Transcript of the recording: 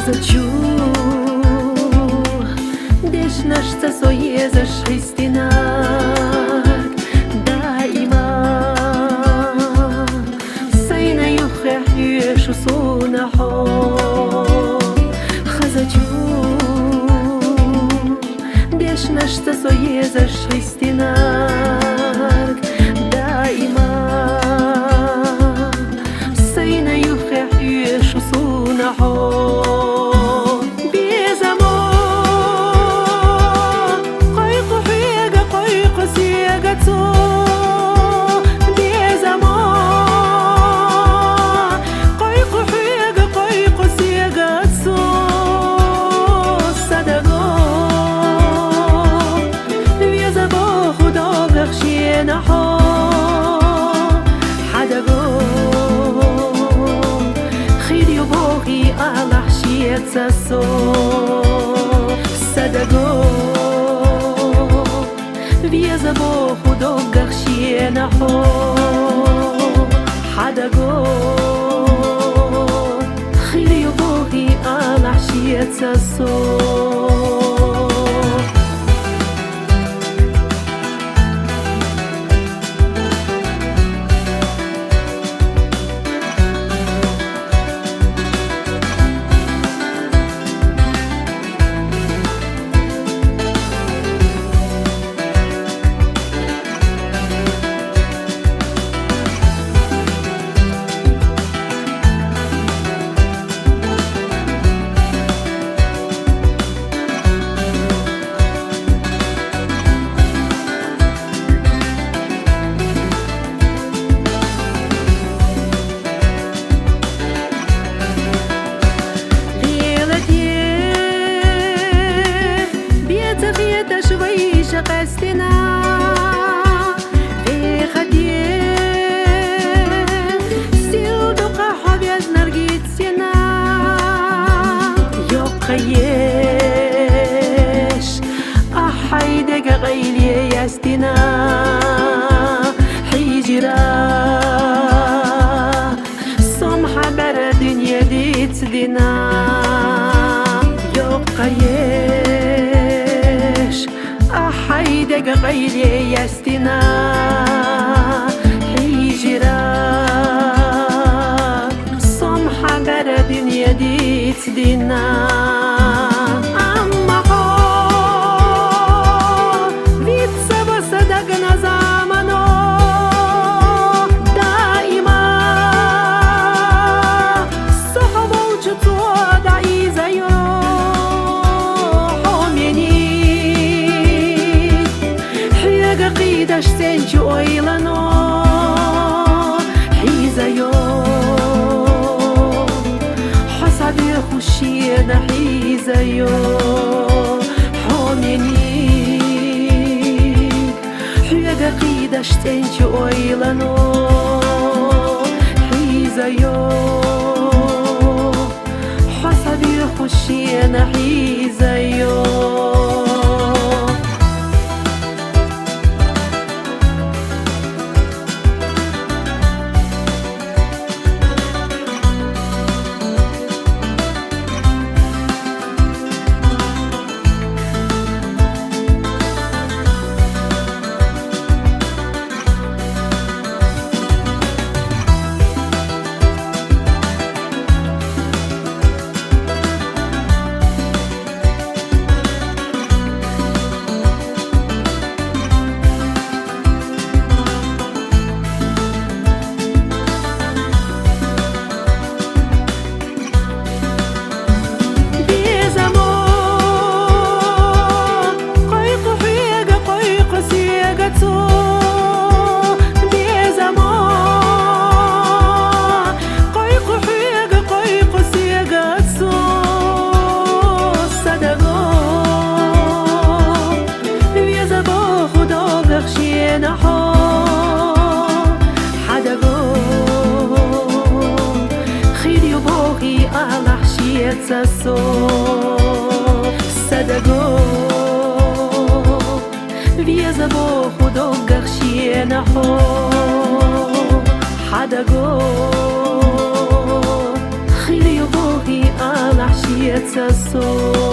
Хазачу, деш нашца соезаш христинак دائما سين يخيش صونحو خزجو دش نشت سويزش خريستيناك دائما سين يخيش صونحو So sadago via zabo khudo gakhshina ho hadago khiri bohi ala shiyatsa so قصدنا في خديه سيل دقة حبيز نرجيت سنا يقيش أحيدك غيلي يستنا حجرا صمحة برا دنيا ديت دينا يقيش حيدك غيري يستنا حجرا صمحة برا دنيا ديت دينا أما هو بيت سبا صدقنا زمنو دائما صحبة وجدو دعي زيو قيدش سنجو إيلانو حيزايو حسابي خوشينا حيزايو حوميني حيقا قيدش سنجو إيلانو حيزايو حسابي خوشينا حيزايو So sadago via zabo khudo gakhshina ho hadago khiri bohi ala świeca są.